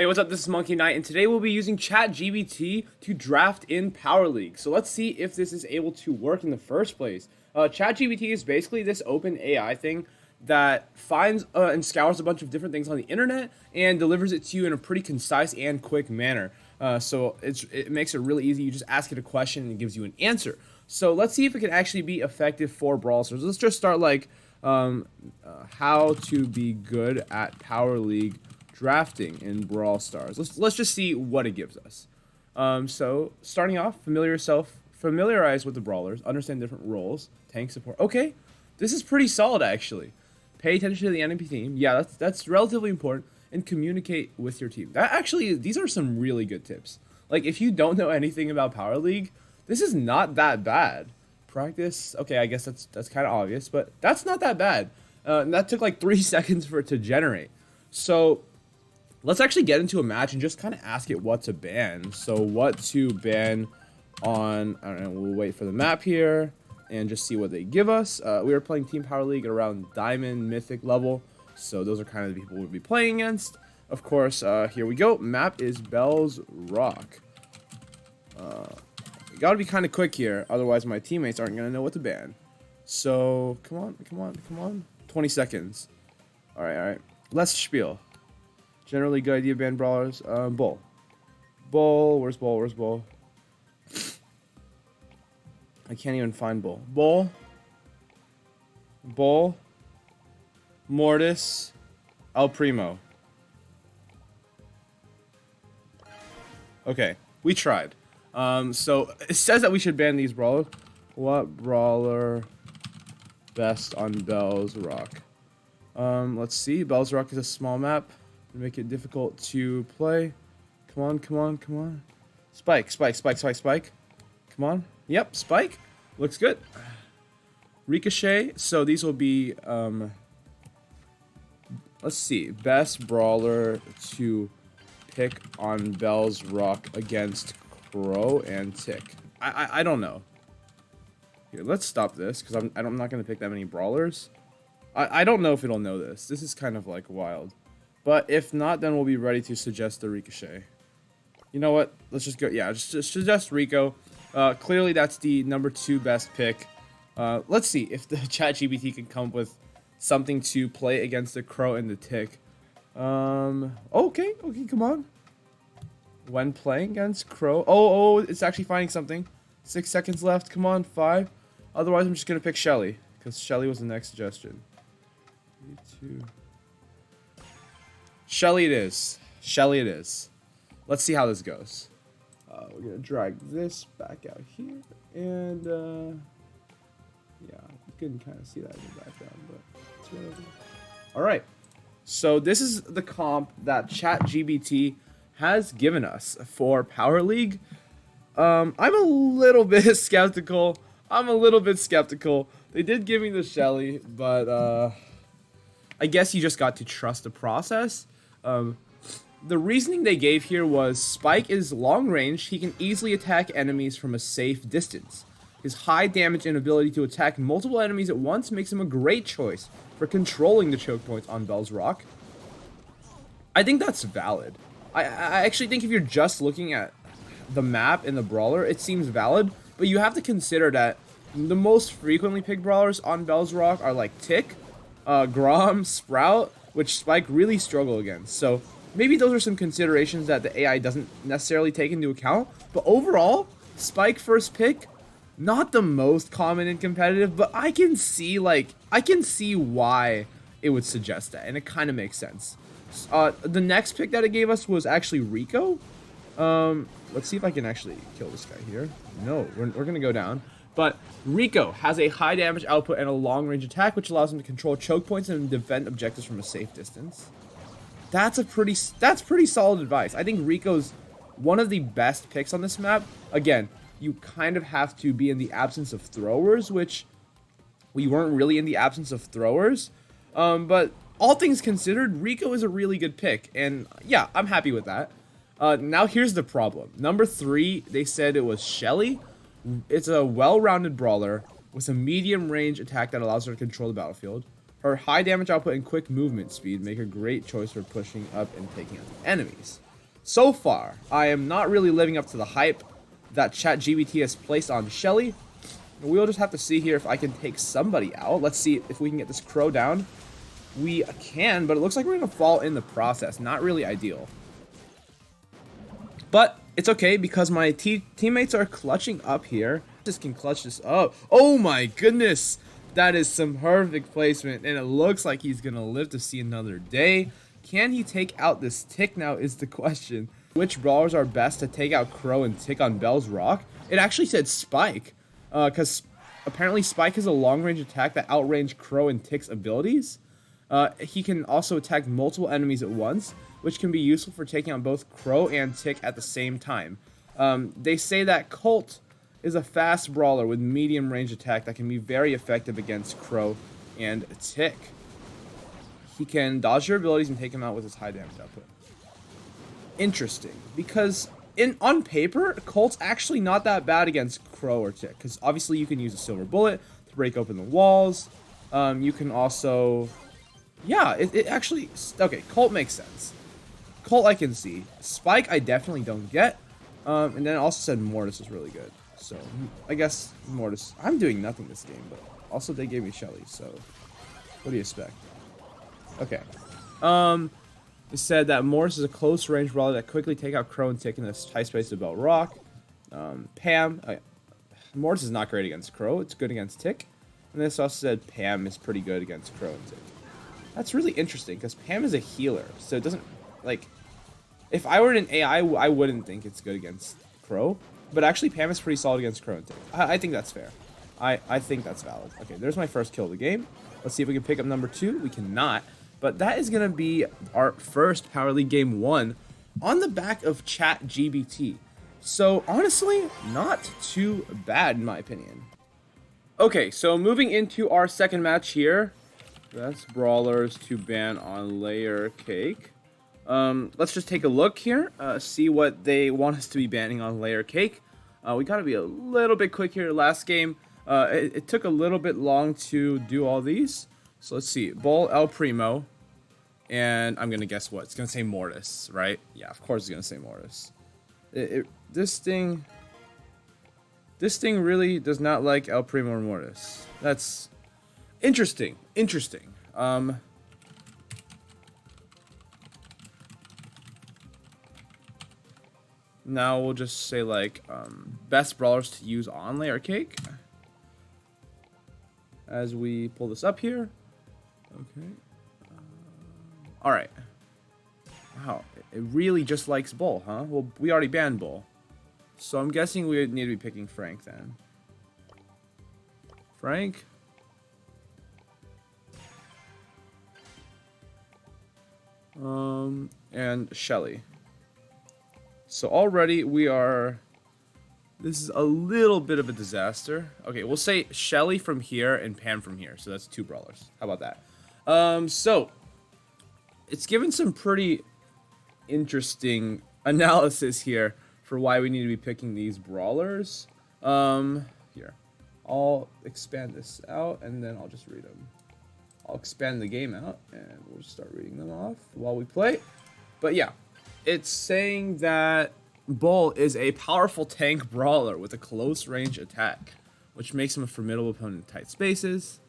Hey, what's up? This is Monkey Knight, and today we'll be using ChatGPT to draft in Power League. So let's see if this is able to work in the first place. ChatGPT is basically this open AI thing that finds and scours a bunch of different things on the internet and delivers it to you in a pretty concise and quick manner. So it makes it really easy. You just ask it a question and it gives you an answer. So let's see if it can actually be effective for Brawl Stars. Let's just start like how to be good at Power League drafting in Brawl Stars. Let's just see what it gives us. So starting off, familiarize with the brawlers, understand different roles, tank support. Okay, this is pretty solid actually. Pay attention to the enemy team. Yeah, that's relatively important, and communicate with your team. That actually, these are some really good tips. Like if you don't know anything about Power League, this is not that bad. Practice. Okay, I guess that's kind of obvious, but that's not that bad. And that took like 3 seconds for it to generate. So let's actually get into a match and just kind of ask it what to ban. So what to ban on, I don't know, we'll wait for the map here and just see what they give us. We were playing Team Power League at around Diamond, Mythic level. So those are kind of the people we'll be playing against. Of course, here we go. Map is Belle's Rock. We gotta be kind of quick here, otherwise my teammates aren't gonna know what to ban. So, come on. 20 seconds. Alright. Let's spiel. Generally good idea, ban brawlers. Bull. Where's Bull? I can't even find Bull. Bull. Mortis. El Primo. Okay, we tried. So it says that we should ban these brawlers. What brawler best on Belle's Rock? Let's see. Belle's Rock is a small map. Make it difficult to play. Come on. Spike. Come on. Yep, Spike. Looks good. Ricochet. So these will be, let's see. Best brawler to pick on Belle's Rock against Crow and Tick. I don't know. Here, let's stop this, because I'm not going to pick that many brawlers. I don't know if it'll know this. This is kind of, like, wild. But if not, then we'll be ready to suggest the Ricochet. You know what? Let's just go. Yeah, just suggest Rico. Clearly, that's the number 2 best pick. Let's see if the ChatGPT can come up with something to play against the Crow and the Tick. Okay, come on. When playing against Crow. Oh, it's actually finding something. 6 seconds left. Come on, 5. Otherwise, I'm just going to pick Shelly, because Shelly was the next suggestion. 3, 2... Shelly it is. Let's see how this goes. We're gonna drag this back out here, and yeah, you can kind of see that in the background, but it's whatever. All right, so this is the comp that ChatGPT has given us for Power League. I'm a little bit skeptical. They did give me the Shelly, but I guess you just got to trust the process. The reasoning they gave here was Spike is long range. He can easily attack enemies from a safe distance. His high damage and ability to attack multiple enemies at once makes him a great choice for controlling the choke points on Belle's Rock. I think that's valid. I actually think if you're just looking at the map and the brawler, it seems valid, but you have to consider that the most frequently picked brawlers on Belle's Rock are like Tick, Grom, Sprout, which Spike really struggle against. So maybe those are some considerations that the AI doesn't necessarily take into account. But overall, Spike first pick, not the most common in competitive, but I can see why it would suggest that, and it kind of makes sense. The next pick that it gave us was actually Rico. Let's see if I can actually kill this guy here. No, we're gonna go down. But Rico has a high damage output and a long range attack, which allows him to control choke points and defend objectives from a safe distance. That's pretty solid advice. I think Rico's one of the best picks on this map. Again, you kind of have to be in the absence of throwers, which we weren't really in the absence of throwers. But all things considered, Rico is a really good pick, and yeah, I'm happy with that. Now here's the problem. Number 3, they said it was Shelly. It's a well-rounded brawler with a medium range attack that allows her to control the battlefield. Her high damage output and quick movement speed make her a great choice for pushing up and taking out the enemies. So far, I am not really living up to the hype that ChatGPT has placed on Shelly. We'll just have to see here if I can take somebody out. Let's see if we can get this crow down. We can, but it looks like we're going to fall in the process. Not really ideal. But it's okay because my teammates are clutching up here. Just can clutch this up. Oh my goodness. That is some perfect placement. And it looks like he's going to live to see another day. Can he take out this tick now is the question. Which brawlers are best to take out Crow and tick on Belle's rock? It actually said Spike. Because apparently Spike has a long-range attack that outrange Crow and Tick's abilities. He can also attack multiple enemies at once, which can be useful for taking out both Crow and Tick at the same time. They say that Colt is a fast brawler with medium-range attack that can be very effective against Crow and Tick. He can dodge your abilities and take him out with his high damage output. Interesting, because on paper, Colt's actually not that bad against Crow or Tick, because obviously you can use a silver bullet to break open the walls. You can also, yeah, it actually, okay, Colt makes sense. Colt I can see. Spike I definitely don't get. And then it also said Mortis is really good. So I guess Mortis, I'm doing nothing this game, but also they gave me Shelly, so what do you expect? Okay. It said that Mortis is a close range brawler that quickly take out Crow and Tick in this tight space of Belle Rock. Pam, Mortis is not great against Crow. It's good against Tick. And this also said Pam is pretty good against Crow and Tick. That's really interesting because Pam is a healer, so it doesn't, like, if I were an AI, I wouldn't think it's good against Crow. But actually, Pam is pretty solid against Crow and Tick. I think that's fair. I think that's valid. Okay, there's my first kill of the game. Let's see if we can pick up number 2. We cannot. But that is going to be our first Power League Game 1 on the back of ChatGPT. So, honestly, not too bad in my opinion. Okay, so moving into our second match here. Best brawlers to ban on Layer Cake. Let's just take a look here, see what they want us to be banning on Layer Cake. We got to be a little bit quick here. Last game, it took a little bit long to do all these. So let's see. Bull, El Primo, and I'm going to guess what? It's going to say Mortis, right? Yeah, of course it's going to say Mortis. This thing really does not like El Primo or Mortis. That's interesting. Interesting. Now we'll just say like best brawlers to use on Layer Cake. As we pull this up here. Okay. All right. Wow, it really just likes Bull, huh? Well, we already banned Bull. So I'm guessing we need to be picking Frank then. Frank. And Shelly. So already we are... This is a little bit of a disaster. Okay, we'll say Shelly from here and Pam from here. So that's 2 brawlers. How about that? So it's given some pretty interesting analysis here for why we need to be picking these brawlers. Here, I'll expand this out and then I'll just read them. I'll expand the game out and we'll just start reading them off while we play. But yeah, it's saying that Bull is a powerful tank brawler with a close range attack, which makes him a formidable opponent in tight spaces.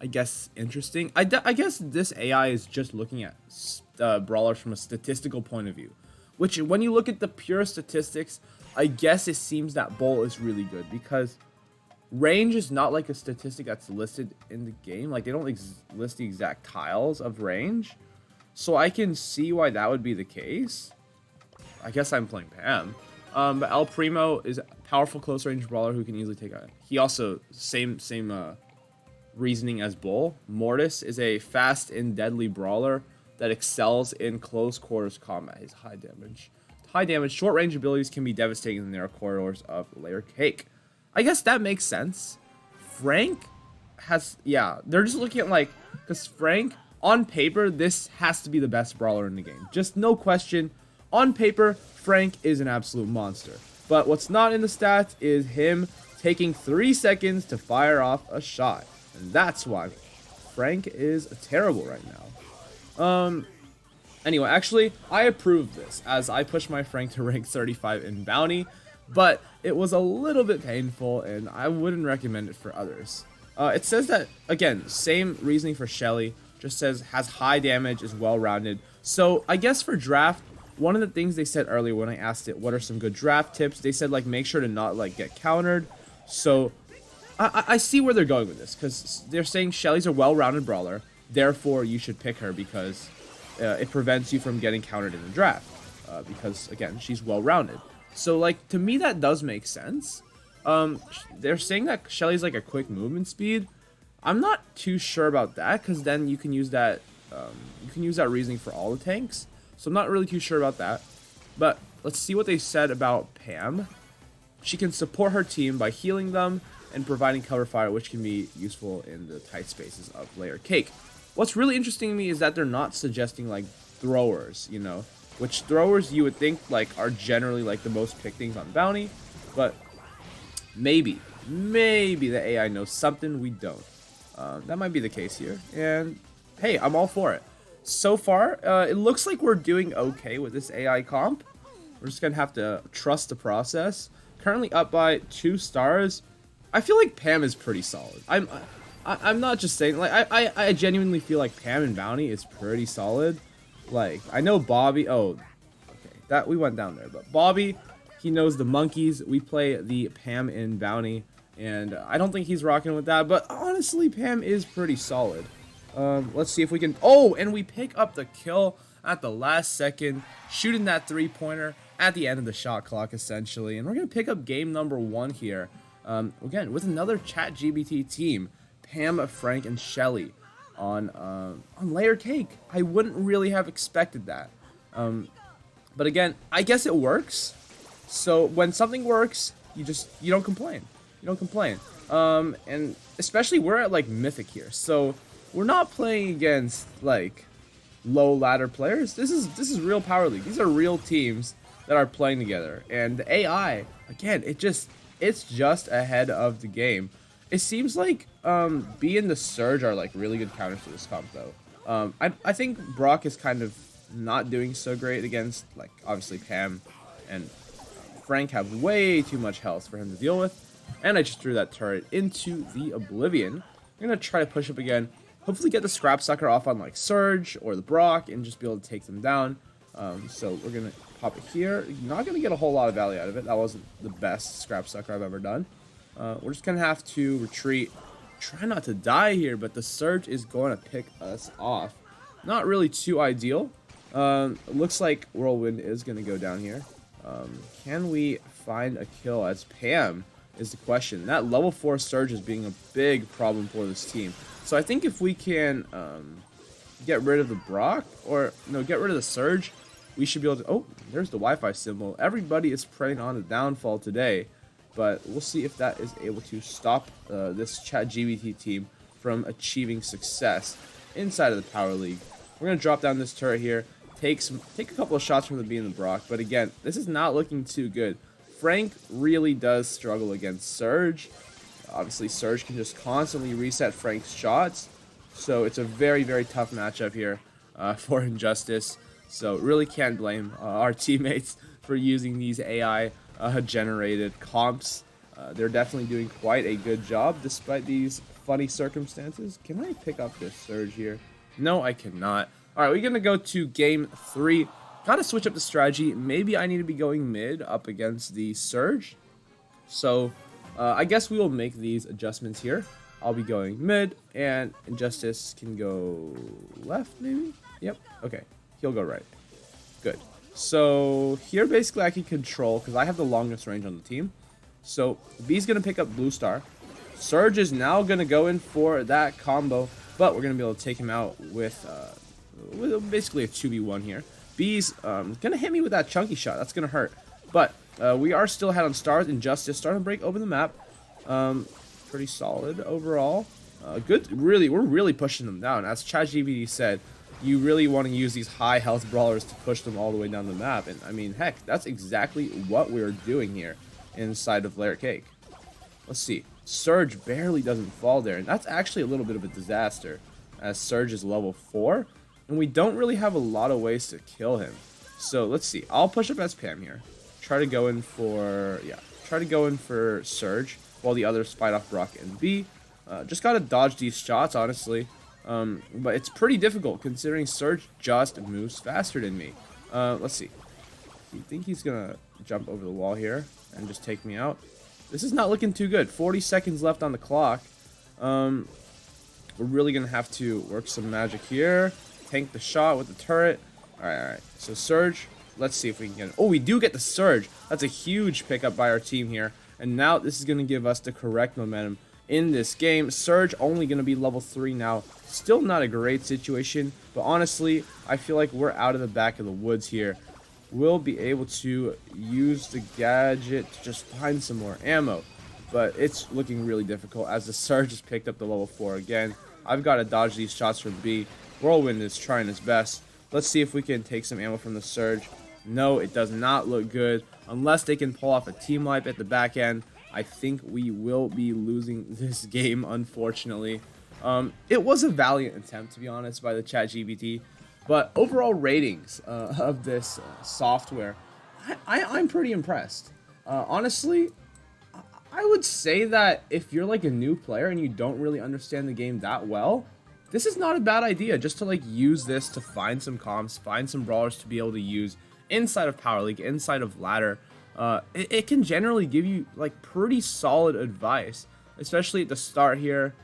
I guess interesting. I guess this AI is just looking at brawlers from a statistical point of view, which when you look at the pure statistics, I guess it seems that Bull is really good because range is not like a statistic that's listed in the game. Like they don't list the exact tiles of range. So I can see why that would be the case. I guess I'm playing Pam. But El Primo is a powerful close range brawler who can easily take out. He also, same reasoning as Bull. Mortis is a fast and deadly brawler that excels in close quarters combat. He's high damage. Short range abilities can be devastating in the narrow corridors of Layer Cake. I guess that makes sense. Frank has, yeah, they're just looking at like, because Frank, on paper, this has to be the best brawler in the game. Just no question. On paper, Frank is an absolute monster. But what's not in the stats is him taking 3 seconds to fire off a shot. And that's why Frank is terrible right now. Anyway, actually, I approve this, as I pushed my Frank to rank 35 in Bounty, but it was a little bit painful, and I wouldn't recommend it for others. It says that, again, same reasoning for Shelly, just says has high damage, is well-rounded. So, I guess for draft, one of the things they said earlier when I asked it, what are some good draft tips, they said, like, make sure to not, like, get countered. So, I see where they're going with this, because they're saying Shelly's a well-rounded brawler, therefore you should pick her because it prevents you from getting countered in the draft. Because, again, she's well-rounded. So, like, to me that does make sense. They're saying that Shelly's, like, a quick movement speed. I'm not too sure about that, because then you can use that reasoning for all the tanks. So I'm not really too sure about that. But let's see what they said about Pam. She can support her team by healing them and providing cover fire, which can be useful in the tight spaces of Layer Cake. What's really interesting to me is that they're not suggesting, like, throwers, you know, which throwers you would think, like, are generally, like, the most picked things on Bounty, but maybe the AI knows something we don't. That might be the case here, and hey, I'm all for it. So far, it looks like we're doing okay with this AI comp. We're just gonna have to trust the process. Currently up by 2 stars. I feel like Pam is pretty solid. I'm not just saying, like, I genuinely feel like Pam in Bounty is pretty solid. Like, I know Bobby, oh, okay, that we went down there, but Bobby, he knows the monkeys. We play the Pam in Bounty, and I don't think he's rocking with that, but honestly, Pam is pretty solid. Let's see if we can, oh, and we pick up the kill at the last second, shooting that 3-pointer at the end of the shot clock, essentially, and we're gonna pick up game number 1 here. Again, with another ChatGPT team, Pam, Frank, and Shelly on Layer Cake. I wouldn't really have expected that. But again, I guess it works. So when something works, you don't complain. You don't complain. And especially we're at, like, Mythic here, so we're not playing against, like, low ladder players. This is real Power League. These are real teams that are playing together. And the AI, again, it's just ahead of the game. It seems like B and the Surge are, like, really good counters to this comp, though. I think Brock is kind of not doing so great against, like, obviously Pam and Frank have way too much health for him to deal with. And I just threw that turret into the Oblivion. I'm going to try to push up again. Hopefully get the Scrap Sucker off on, like, Surge or the Brock and just be able to take them down. So we're going to pop it here. Not going to get a whole lot of value out of it. That wasn't the best Scrap Sucker I've ever done. We're just going to have to retreat. Try not to die here, but the Surge is going to pick us off. Not really too ideal. It looks like Whirlwind is going to go down here. Can we find a kill as Pam is the question. That level 4 Surge is being a big problem for this team. So I think if we can get rid of the Brock, or no, get rid of the Surge, we should be able to... Oh, there's the Wi-Fi symbol. Everybody is preying on the downfall today, but we'll see if that is able to stop this ChatGPT team from achieving success inside of the Power League. We're going to drop down this turret here, take a couple of shots from the B and the Brock, but again, this is not looking too good. Frank really does struggle against Surge. Obviously, Surge can just constantly reset Frank's shots, so it's a very, very tough matchup here for Injustice. So really can't blame our teammates for using these AI generated comps. They're definitely doing quite a good job despite these funny circumstances. Can I pick up this Surge here? No, I cannot. All right, we're going to go to game 3. Got to switch up the strategy. Maybe I need to be going mid up against the Surge. So I guess we will make these adjustments here. I'll be going mid, and Injustice can go left, maybe? Yep, okay. He'll go right. Good. So here, basically, I can control, because I have the longest range on the team. So B's going to pick up Blue Star. Surge is now going to go in for that combo, but we're going to be able to take him out with basically a 2v1 here. B's going to hit me with that chunky shot. That's going to hurt. But we are still ahead on stars. Injustice starting to break open the map. Pretty solid overall. Good. Really, we're really pushing them down. As ChatGPT said, you really want to use these high health brawlers to push them all the way down the map. And I mean, heck, that's exactly what we're doing here inside of Layer Cake. Let's see. Surge barely doesn't fall there. And that's actually a little bit of a disaster, as Surge is level 4. And and we don't really have a lot of ways to kill him. So let's see. I'll push up as Pam here. Try to go in for, try to go in for Surge while the others fight off Brock and B. Just gotta dodge these shots, honestly. But it's pretty difficult considering Surge just moves faster than me. Let's see. I think he's gonna jump over the wall here and just take me out. This is not looking too good. 40 seconds left on the clock. We're really gonna have to work some magic here. Tank the shot with the turret. Alright. So Surge, let's see if we can get it. Oh, we do get the Surge. That's a huge pickup by our team here. And now this is gonna give us the correct momentum in this game. Surge only gonna be level 3 now. Still not a great situation, but honestly, I feel like we're out of the back of the woods here. We'll be able to use the gadget to just find some more ammo, but it's looking really difficult as the Surge has picked up the level 4 again. I've got to dodge these shots from B. Whirlwind is trying his best. Let's see if we can take some ammo from the Surge. No, it does not look good. Unless they can pull off a team wipe at the back end, I think we will be losing this game, unfortunately. It was a valiant attempt, to be honest, by the ChatGPT. But overall ratings of this software, I'm pretty impressed. Honestly, I would say that if you're like a new player and you don't really understand the game that well, this is not a bad idea just to like use this to find some comps, find some brawlers to be able to use inside of Power League, inside of Ladder. It can generally give you like pretty solid advice, especially at the start here.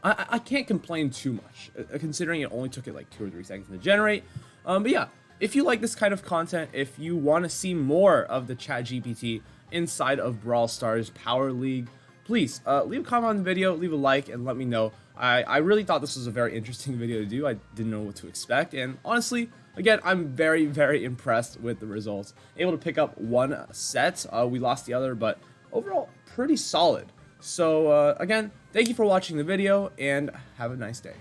I can't complain too much, considering it only took it like 2 or 3 seconds to generate. But yeah, if you like this kind of content, if you want to see more of the ChatGPT inside of Brawl Stars Power League, please leave a comment on the video, leave a like, and let me know. I really thought this was a very interesting video to do. I didn't know what to expect, and honestly, again, I'm very, very impressed with the results. Able to pick up 1 set. We lost the other, but overall, pretty solid. So, again, thank you for watching the video, and have a nice day.